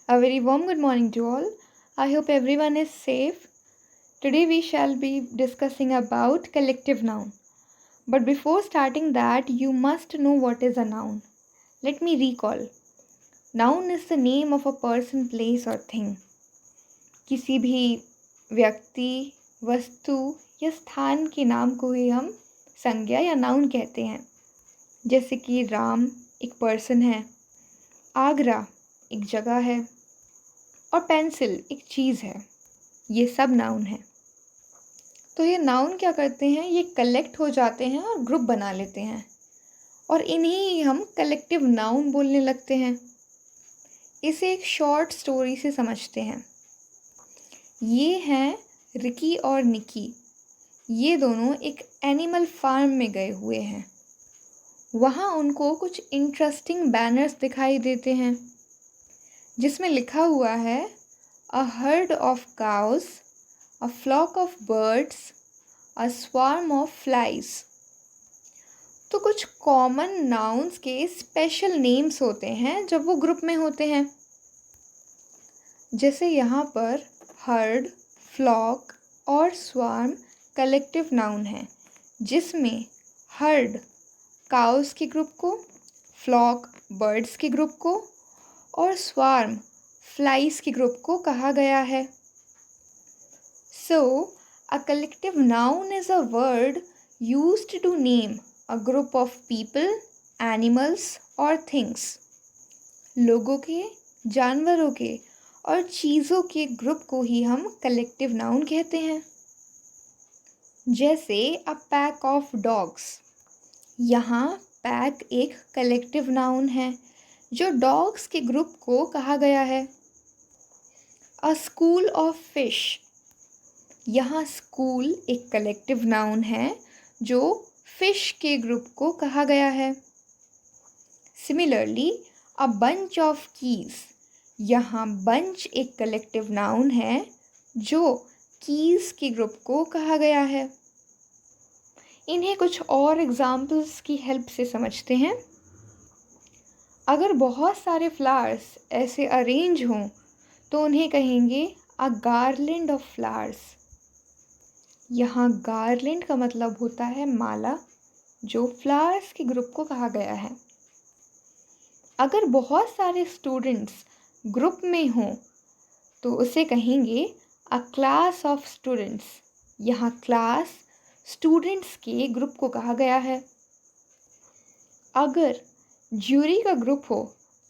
A very warm good morning to all. I hope everyone is safe. Today we shall be discussing about collective noun. But before starting that, you must know what is a noun. Let me recall. Noun is the name of a person, place or thing. किसी भी व्यक्ति, वस्तु या स्थान के नाम को ही हम संज्ञा या नाउन कहते हैं. जैसे कि राम एक पर्सन है, आगरा एक जगह है और पेंसिल एक चीज़ है. ये सब नाउन है. तो ये नाउन क्या करते हैं, ये कलेक्ट हो जाते हैं और ग्रुप बना लेते हैं और इन्हीं हम कलेक्टिव नाउन बोलने लगते हैं. इसे एक शॉर्ट स्टोरी से समझते हैं. ये हैं रिकी और निकी. ये दोनों एक एनिमल फार्म में गए हुए हैं. वहाँ उनको कुछ इंटरेस्टिंग बैनर्स दिखाई देते हैं जिसमें लिखा हुआ है a herd of cows, a flock of birds, a swarm of flies. तो कुछ कॉमन नाउन्स के स्पेशल नेम्स होते हैं जब वो ग्रुप में होते हैं. जैसे यहाँ पर हर्ड, फ्लॉक और स्वार्म कलेक्टिव नाउन है, जिसमें हर्ड काउस के ग्रुप को, फ्लॉक बर्ड्स के ग्रुप को और स्वार्म फ्लाइज के ग्रुप को कहा गया है. So, a collective noun is a word used to name a group of people, animals or things. लोगों के, जानवरों के और चीज़ों के ग्रुप को ही हम collective noun कहते हैं. जैसे a pack of dogs. यहाँ pack एक collective noun है जो dogs के ग्रुप को कहा गया है. A school of fish. यहाँ स्कूल एक कलेक्टिव नाउन है जो फिश के ग्रुप को कहा गया है. Similarly a bunch of keys. यहाँ बंच एक कलेक्टिव नाउन है जो कीज के ग्रुप को कहा गया है. इन्हें कुछ और एग्जाम्पल्स की हेल्प से समझते हैं. अगर बहुत सारे फ्लावर्स ऐसे अरेंज हों तो उन्हें कहेंगे अ गार्लैंड ऑफ फ्लावर्स. यहाँ गार्लैंड का मतलब होता है माला, जो फ्लावर्स के ग्रुप को कहा गया है. अगर बहुत सारे स्टूडेंट्स ग्रुप में हों तो उसे कहेंगे अ क्लास ऑफ स्टूडेंट्स. यहाँ क्लास स्टूडेंट्स के ग्रुप को कहा गया है. अगर ज्यूरी का ग्रुप हो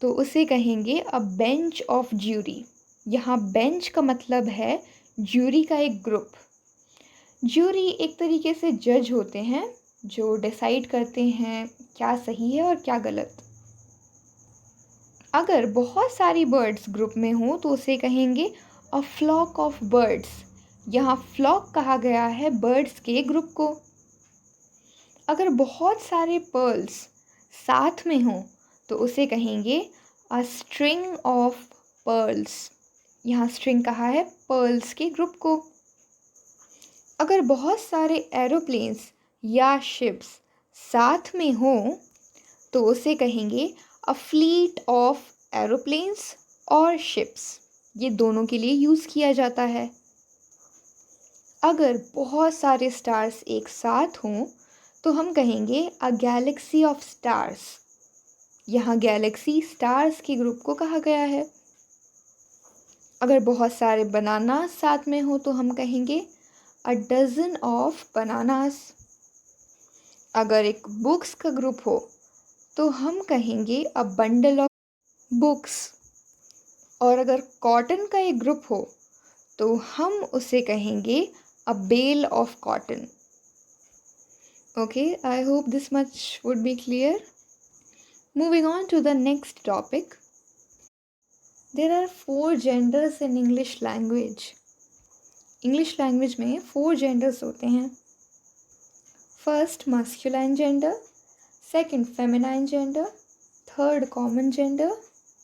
तो उसे कहेंगे अ बेंच ऑफ ज्यूरी. यहाँ बेंच का मतलब है ज्यूरी का एक ग्रुप. ज्यूरी एक तरीके से जज होते हैं जो डिसाइड करते हैं क्या सही है और क्या गलत. अगर बहुत सारी बर्ड्स ग्रुप में हों तो उसे कहेंगे अ फ्लॉक ऑफ बर्ड्स. यहाँ फ्लॉक कहा गया है बर्ड्स के ग्रुप को. अगर बहुत सारे पर्ल्स साथ में हों तो उसे कहेंगे अ स्ट्रिंग ऑफ पर्ल्स. यहाँ स्ट्रिंग कहा है पर्ल्स के ग्रुप को. अगर बहुत सारे एरोप्लेन्स या शिप्स साथ में हों तो उसे कहेंगे अ फ्लीट ऑफ एरोप्लेन्स और शिप्स. ये दोनों के लिए यूज़ किया जाता है. अगर बहुत सारे स्टार्स एक साथ हों तो हम कहेंगे अ गैलेक्सी ऑफ स्टार्स. यहाँ गैलेक्सी स्टार्स के ग्रुप को कहा गया है. अगर बहुत सारे बनाना साथ में हो तो हम कहेंगे अ डजन ऑफ बनानास. अगर एक बुक्स का ग्रुप हो तो हम कहेंगे अ बंडल ऑफ बुक्स. और अगर कॉटन का एक ग्रुप हो तो हम उसे कहेंगे a bale of cotton. Okay, I hope this much would be clear. Moving on to the next topic. There are 4 genders in English language. English language में 4 genders होते हैं. First masculine gender, second feminine gender, third common gender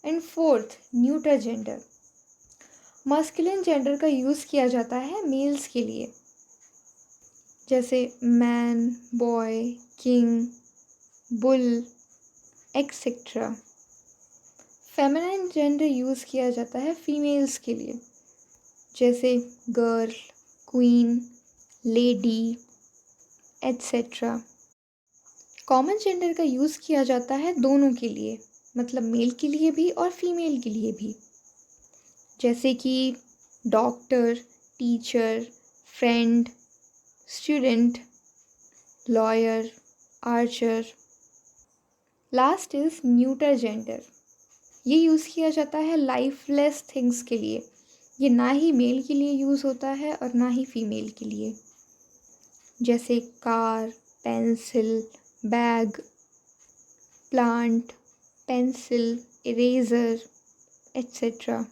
and fourth neuter gender. masculine gender का use किया जाता है males के लिए, जैसे man, boy, king, bull etcetera. Feminine gender use किया जाता है फीमेल्स के लिए, जैसे girl, queen, lady etcetera. Common gender का यूज़ किया जाता है दोनों के लिए, मतलब मेल के लिए भी और फीमेल के लिए भी, जैसे कि doctor, teacher, friend, student, lawyer, Archer. Last is neuter gender. ये यूज़ किया जाता है लाइफलेस थिंग्स के लिए। ये ना ही मेल के लिए यूज़ होता है और ना ही फीमेल के लिए, जैसे car, pencil, bag, plant, pencil, eraser etcetera.